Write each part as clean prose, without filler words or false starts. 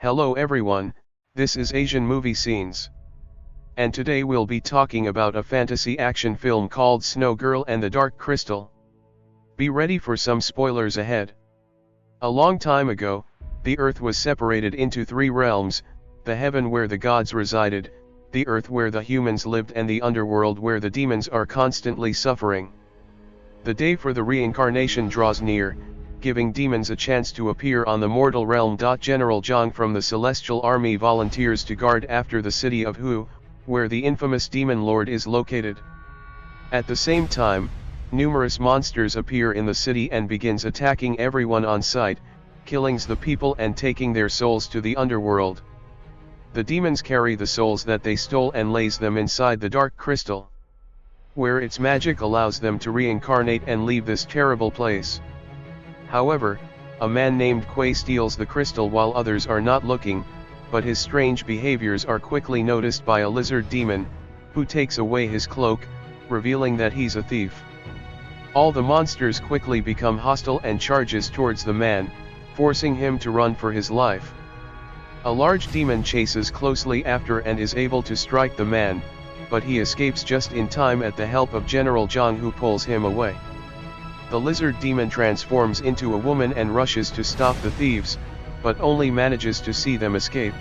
Hello everyone, this is Asian Movie Scenes. And today we'll be talking about a fantasy action film called Snow Girl and the Dark Crystal. Be ready for some spoilers ahead. A long time ago, the earth was separated into three realms: the heaven where the gods resided, the earth where the humans lived, and the underworld where the demons are constantly suffering. The day for the reincarnation draws near, giving demons a chance to appear on the mortal realm. General Zhang from the Celestial Army volunteers to guard after the city of Hu, where the infamous demon lord is located. At the same time, numerous monsters appear in the city and begins attacking everyone on sight, killing the people and taking their souls to the underworld. The demons carry the souls that they stole and lays them inside the dark crystal, where its magic allows them to reincarnate and leave this terrible place. However, a man named Kuei steals the crystal while others are not looking, but his strange behaviors are quickly noticed by a lizard demon, who takes away his cloak, revealing that he's a thief. All the monsters quickly become hostile and charges towards the man, forcing him to run for his life. A large demon chases closely after and is able to strike the man, but he escapes just in time at the help of General Zhang, who pulls him away. The lizard demon transforms into a woman and rushes to stop the thieves, but only manages to see them escape.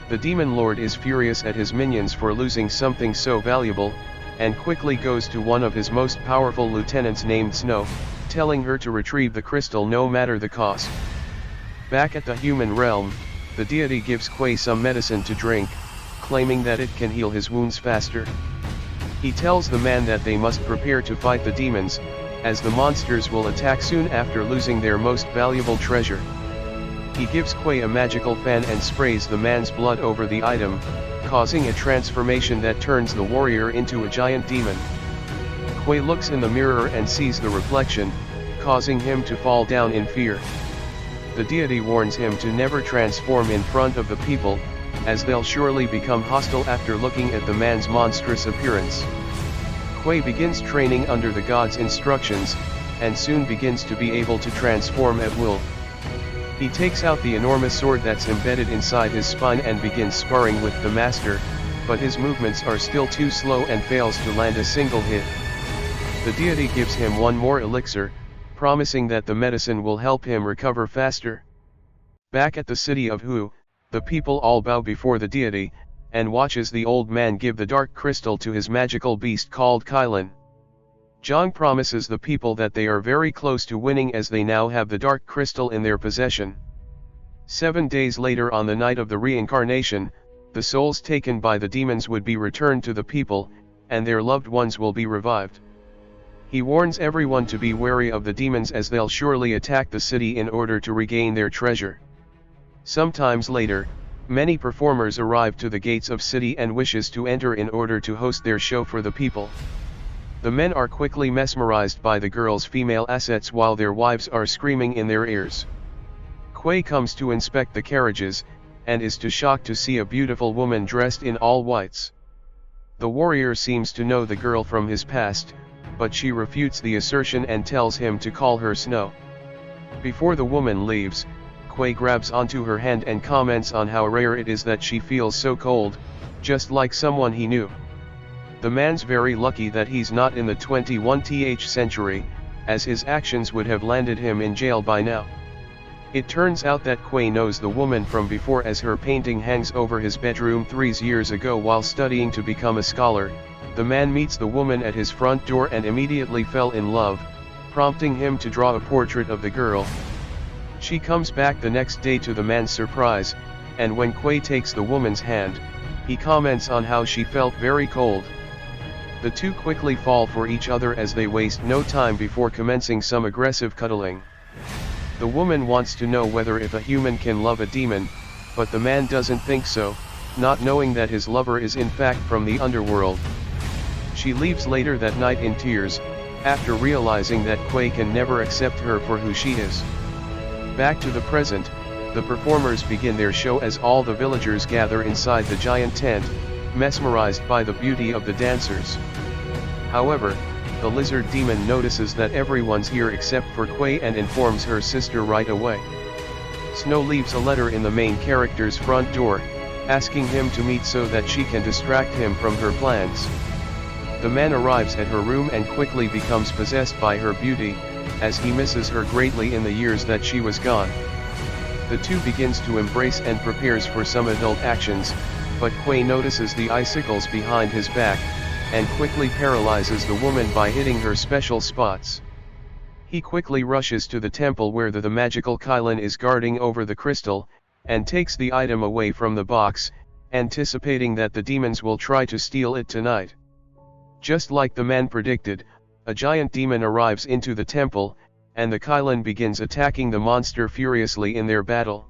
The demon lord is furious at his minions for losing something so valuable, and quickly goes to one of his most powerful lieutenants named Snow, telling her to retrieve the crystal no matter the cost. Back at the human realm, the deity gives Kuei some medicine to drink, claiming that it can heal his wounds faster. He tells the man that they must prepare to fight the demons, as the monsters will attack soon after losing their most valuable treasure. He gives Kuei a magical fan and sprays the man's blood over the item, causing a transformation that turns the warrior into a giant demon. Kuei looks in the mirror and sees the reflection, causing him to fall down in fear. The deity warns him to never transform in front of the people, as they'll surely become hostile after looking at the man's monstrous appearance. Kuei begins training under the god's instructions, and soon begins to be able to transform at will. He takes out the enormous sword that's embedded inside his spine and begins sparring with the master, but his movements are still too slow and fails to land a single hit. The deity gives him one more elixir, promising that the medicine will help him recover faster. Back at the city of Hu, the people all bow before the deity, and watches the old man give the dark crystal to his magical beast called Kylin. Zhang promises the people that they are very close to winning, as they now have the dark crystal in their possession. 7 days later, on the night of the reincarnation, the souls taken by the demons would be returned to the people, and their loved ones will be revived. He warns everyone to be wary of the demons, as they'll surely attack the city in order to regain their treasure. Sometimes later, many performers arrive to the gates of city and wishes to enter in order to host their show for the people. The men are quickly mesmerized by the girls' female assets while their wives are screaming in their ears. Kuei comes to inspect the carriages, and is shocked to see a beautiful woman dressed in all whites. The warrior seems to know the girl from his past, but she refutes the assertion and tells him to call her Snow. Before the woman leaves, Kuei grabs onto her hand and comments on how rare it is that she feels so cold, just like someone he knew. The man's very lucky that he's not in the 21st century, as his actions would have landed him in jail by now. It turns out that Kuei knows the woman from before, as her painting hangs over his bedroom 3 years ago while studying to become a scholar. The man meets the woman at his front door and immediately fell in love, prompting him to draw a portrait of the girl. She comes back the next day to the man's surprise, and when Kuei takes the woman's hand, he comments on how she felt very cold. The two quickly fall for each other as they waste no time before commencing some aggressive cuddling. The woman wants to know whether if a human can love a demon, but the man doesn't think so, not knowing that his lover is in fact from the underworld. She leaves later that night in tears, after realizing that Kuei can never accept her for who she is. Back to the present, the performers begin their show as all the villagers gather inside the giant tent, mesmerized by the beauty of the dancers. However, the lizard demon notices that everyone's here except for Kuei and informs her sister right away. Snow leaves a letter in the main character's front door, asking him to meet so that she can distract him from her plans. The man arrives at her room and quickly becomes possessed by her beauty, as he misses her greatly in the years that she was gone. The two begins to embrace and prepares for some adult actions, but Quay notices the icicles behind his back, and quickly paralyzes the woman by hitting her special spots. He quickly rushes to the temple where the magical Kylan is guarding over the crystal, and takes the item away from the box, anticipating that the demons will try to steal it tonight. Just like the man predicted, a giant demon arrives into the temple, and the Kylan begins attacking the monster furiously in their battle.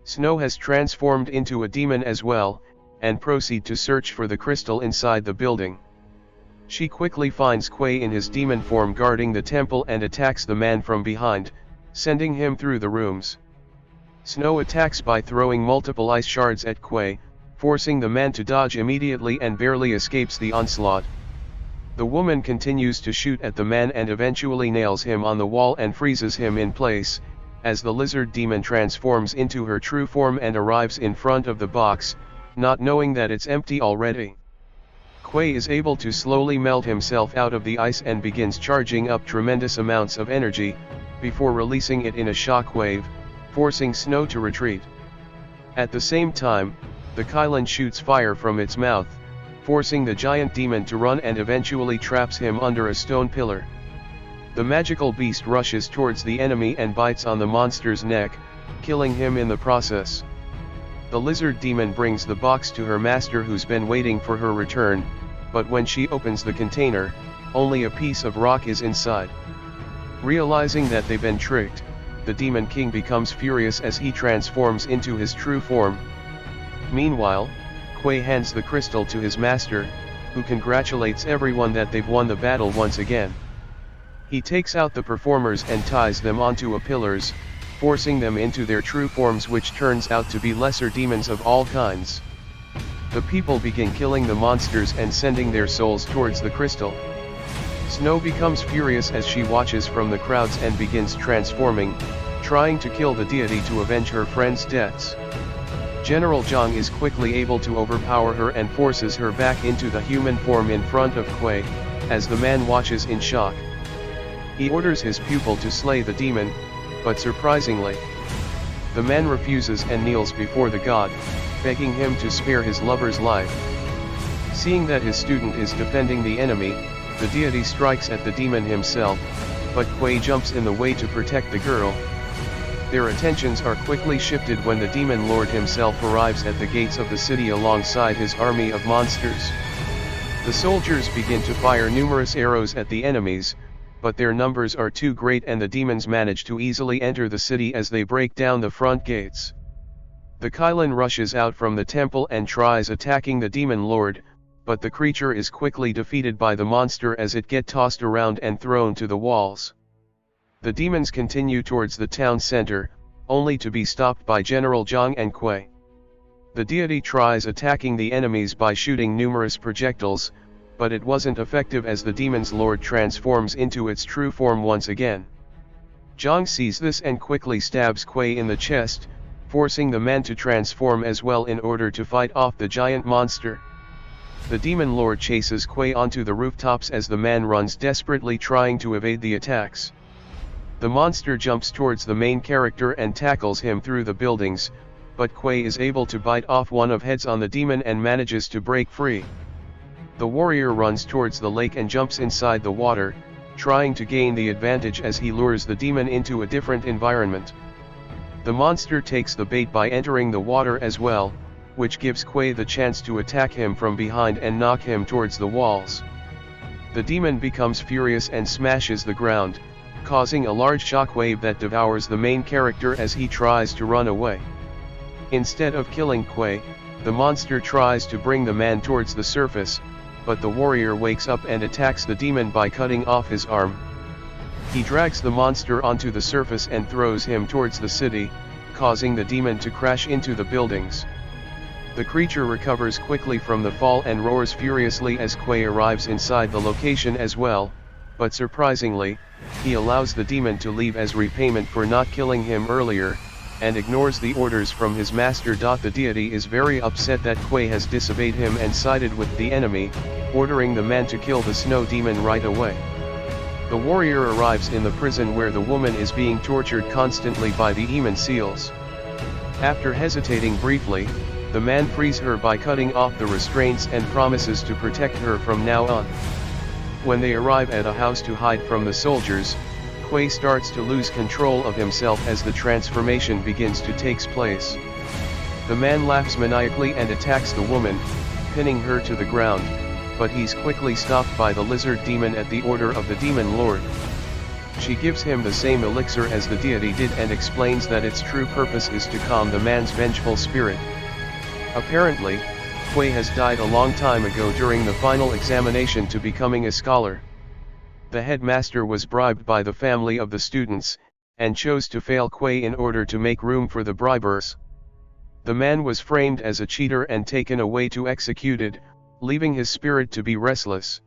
Snow has transformed into a demon as well, and proceed to search for the crystal inside the building. She quickly finds Quay in his demon form guarding the temple and attacks the man from behind, sending him through the rooms. Snow attacks by throwing multiple ice shards at Quay, forcing the man to dodge immediately and barely escapes the onslaught. The woman continues to shoot at the man and eventually nails him on the wall and freezes him in place, as the lizard demon transforms into her true form and arrives in front of the box, not knowing that it's empty already. Quay is able to slowly melt himself out of the ice and begins charging up tremendous amounts of energy, before releasing it in a shockwave, forcing Snow to retreat. At the same time, the Kylan shoots fire from its mouth, forcing the giant demon to run and eventually traps him under a stone pillar. The magical beast rushes towards the enemy and bites on the monster's neck, killing him in the process. The lizard demon brings the box to her master, who's been waiting for her return, but when she opens the container, only a piece of rock is inside. Realizing that they've been tricked, the Demon King becomes furious as he transforms into his true form. Meanwhile, Quay hands the crystal to his master, who congratulates everyone that they've won the battle once again. He takes out the performers and ties them onto a pillars, forcing them into their true forms, which turns out to be lesser demons of all kinds. The people begin killing the monsters and sending their souls towards the crystal. Snow becomes furious as she watches from the crowds and begins transforming, trying to kill the deity to avenge her friends' deaths. General Zhang is quickly able to overpower her and forces her back into the human form in front of Quay, as the man watches in shock. He orders his pupil to slay the demon, but surprisingly, the man refuses and kneels before the god, begging him to spare his lover's life. Seeing that his student is defending the enemy, the deity strikes at the demon himself, but Quay jumps in the way to protect the girl. Their attentions are quickly shifted when the demon lord himself arrives at the gates of the city alongside his army of monsters. The soldiers begin to fire numerous arrows at the enemies, but their numbers are too great and the demons manage to easily enter the city as they break down the front gates. The Kylan rushes out from the temple and tries attacking the demon lord, but the creature is quickly defeated by the monster as it gets tossed around and thrown to the walls. The demons continue towards the town center, only to be stopped by General Zhang and Quay. The deity tries attacking the enemies by shooting numerous projectiles, but it wasn't effective as the demon's lord transforms into its true form once again. Zhang sees this and quickly stabs Quay in the chest, forcing the man to transform as well in order to fight off the giant monster. The demon lord chases Quay onto the rooftops as the man runs desperately trying to evade the attacks. The monster jumps towards the main character and tackles him through the buildings, but Quay is able to bite off one of heads on the demon and manages to break free. The warrior runs towards the lake and jumps inside the water, trying to gain the advantage as he lures the demon into a different environment. The monster takes the bait by entering the water as well, which gives Quay the chance to attack him from behind and knock him towards the walls. The demon becomes furious and smashes the ground, causing a large shockwave that devours the main character as he tries to run away. Instead of killing Quay, the monster tries to bring the man towards the surface, but the warrior wakes up and attacks the demon by cutting off his arm. He drags the monster onto the surface and throws him towards the city, causing the demon to crash into the buildings. The creature recovers quickly from the fall and roars furiously as Quay arrives inside the location as well, but surprisingly, he allows the demon to leave as repayment for not killing him earlier, and ignores the orders from his master. The deity is very upset that Kuei has disobeyed him and sided with the enemy, ordering the man to kill the snow demon right away. The warrior arrives in the prison where the woman is being tortured constantly by the Eman seals. After hesitating briefly, the man frees her by cutting off the restraints and promises to protect her from now on. When they arrive at a house to hide from the soldiers, Kuei starts to lose control of himself as the transformation begins to take place. The man laughs maniacally and attacks the woman, pinning her to the ground, but he's quickly stopped by the lizard demon at the order of the demon lord. She gives him the same elixir as the deity did and explains that its true purpose is to calm the man's vengeful spirit. Apparently, Kuei has died a long time ago during the final examination to becoming a scholar. The headmaster was bribed by the family of the students, and chose to fail Kuei in order to make room for the bribers. The man was framed as a cheater and taken away to executed, leaving his spirit to be restless.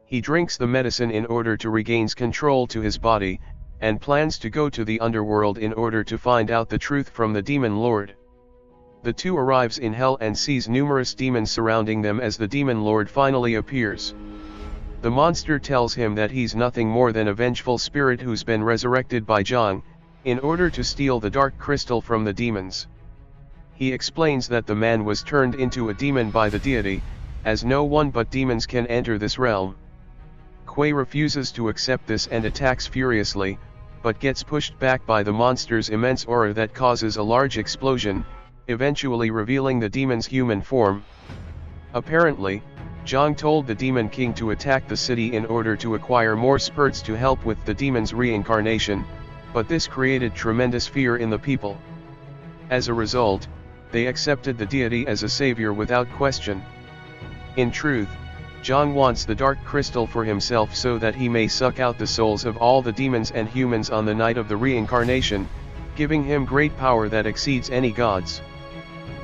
He drinks the medicine in order to regain control to his body, and plans to go to the underworld in order to find out the truth from the demon lord. The two arrives in hell and sees numerous demons surrounding them as the demon lord finally appears. The monster tells him that he's nothing more than a vengeful spirit who's been resurrected by Zhang, in order to steal the dark crystal from the demons. He explains that the man was turned into a demon by the deity, as no one but demons can enter this realm. Kuei refuses to accept this and attacks furiously, but gets pushed back by the monster's immense aura that causes a large explosion, eventually revealing the demon's human form. Apparently, Zhang told the Demon King to attack the city in order to acquire more spurts to help with the demon's reincarnation, but this created tremendous fear in the people. As a result, they accepted the deity as a savior without question. In truth, Zhang wants the dark crystal for himself so that he may suck out the souls of all the demons and humans on the night of the reincarnation, giving him great power that exceeds any gods.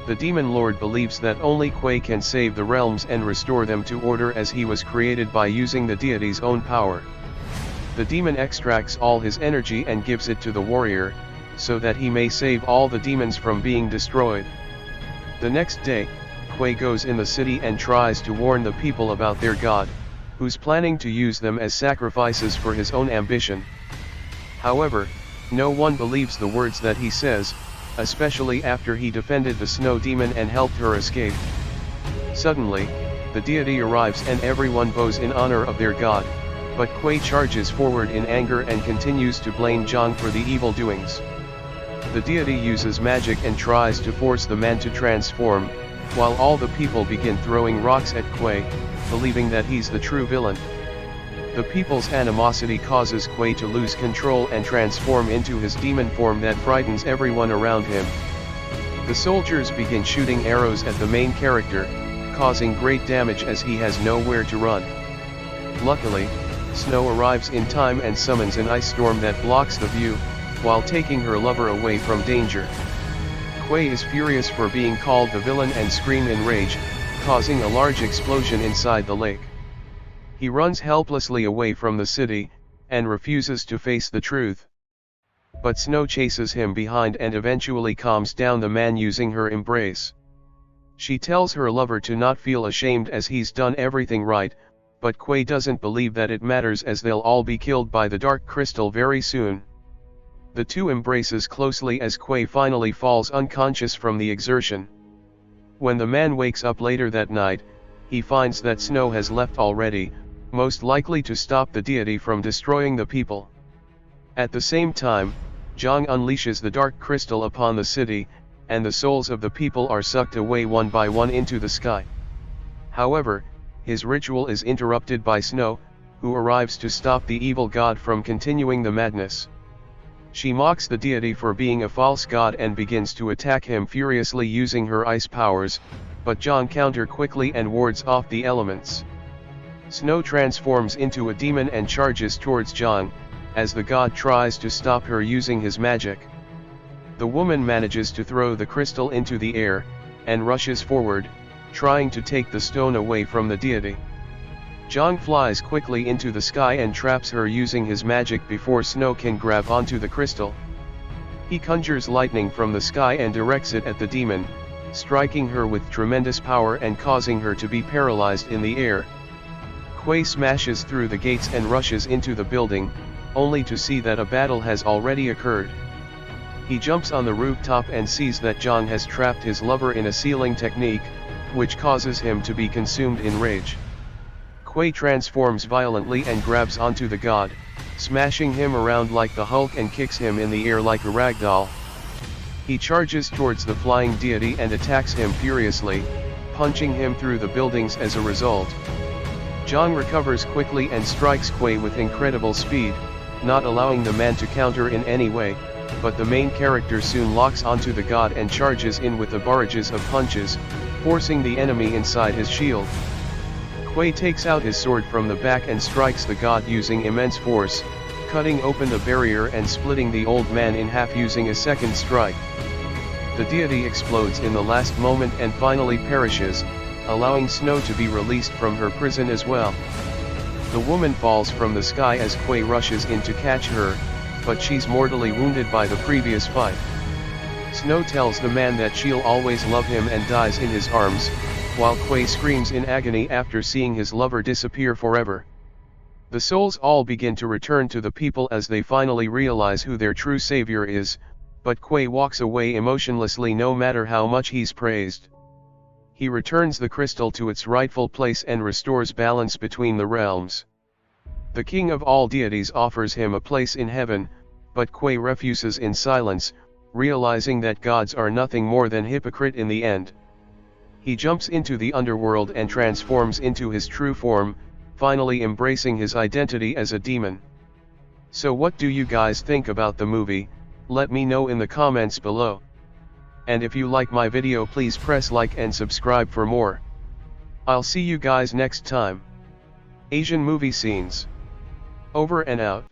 The demon lord believes that only Kuei can save the realms and restore them to order as he was created by using the deity's own power. The demon extracts all his energy and gives it to the warrior, so that he may save all the demons from being destroyed. The next day, Kuei goes in the city and tries to warn the people about their god, who's planning to use them as sacrifices for his own ambition. However, no one believes the words that he says, especially after he defended the snow demon and helped her escape. Suddenly, the deity arrives and everyone bows in honor of their god, but Kuei charges forward in anger and continues to blame Zhang for the evil doings. The deity uses magic and tries to force the man to transform, while all the people begin throwing rocks at Kuei, believing that he's the true villain. The people's animosity causes Kuei to lose control and transform into his demon form that frightens everyone around him. The soldiers begin shooting arrows at the main character, causing great damage as he has nowhere to run. Luckily, Snow arrives in time and summons an ice storm that blocks the view, while taking her lover away from danger. Kuei is furious for being called the villain and screams in rage, causing a large explosion inside the lake. He runs helplessly away from the city, and refuses to face the truth. But Snow chases him behind and eventually calms down the man using her embrace. She tells her lover to not feel ashamed as he's done everything right, but Kuei doesn't believe that it matters as they'll all be killed by the dark crystal very soon. The two embraces closely as Kuei finally falls unconscious from the exertion. When the man wakes up later that night, he finds that Snow has left already, most likely to stop the deity from destroying the people. At the same time, Zhang unleashes the dark crystal upon the city, and the souls of the people are sucked away one by one into the sky. However, his ritual is interrupted by Snow, who arrives to stop the evil god from continuing the madness. She mocks the deity for being a false god and begins to attack him furiously using her ice powers, but Zhang counters quickly and wards off the elements. Snow transforms into a demon and charges towards Zhang, as the god tries to stop her using his magic. The woman manages to throw the crystal into the air, and rushes forward, trying to take the stone away from the deity. Zhang flies quickly into the sky and traps her using his magic before Snow can grab onto the crystal. He conjures lightning from the sky and directs it at the demon, striking her with tremendous power and causing her to be paralyzed in the air. Kuei smashes through the gates and rushes into the building, only to see that a battle has already occurred. He jumps on the rooftop and sees that Zhang has trapped his lover in a sealing technique, which causes him to be consumed in rage. Kuei transforms violently and grabs onto the god, smashing him around like the Hulk and kicks him in the air like a ragdoll. He charges towards the flying deity and attacks him furiously, punching him through the buildings as a result. Zhang recovers quickly and strikes Kuei with incredible speed, not allowing the man to counter in any way, but the main character soon locks onto the god and charges in with a barrage of punches, forcing the enemy inside his shield. Kuei takes out his sword from the back and strikes the god using immense force, cutting open the barrier and splitting the old man in half using a second strike. The deity explodes in the last moment and finally perishes, allowing Snow to be released from her prison as well. The woman falls from the sky as Kuei rushes in to catch her, but she's mortally wounded by the previous fight. Snow tells the man that she'll always love him and dies in his arms, while Kuei screams in agony after seeing his lover disappear forever. The souls all begin to return to the people as they finally realize who their true savior is, but Kuei walks away emotionlessly no matter how much he's praised. He returns the crystal to its rightful place and restores balance between the realms. The king of all deities offers him a place in heaven, but Kuei refuses in silence, realizing that gods are nothing more than hypocrite in the end. He jumps into the underworld and transforms into his true form, finally embracing his identity as a demon. So what do you guys think about the movie? Let me know in the comments below. And if you like my video, please press like and subscribe for more. I'll see you guys next time. Asian movie scenes. Over and out.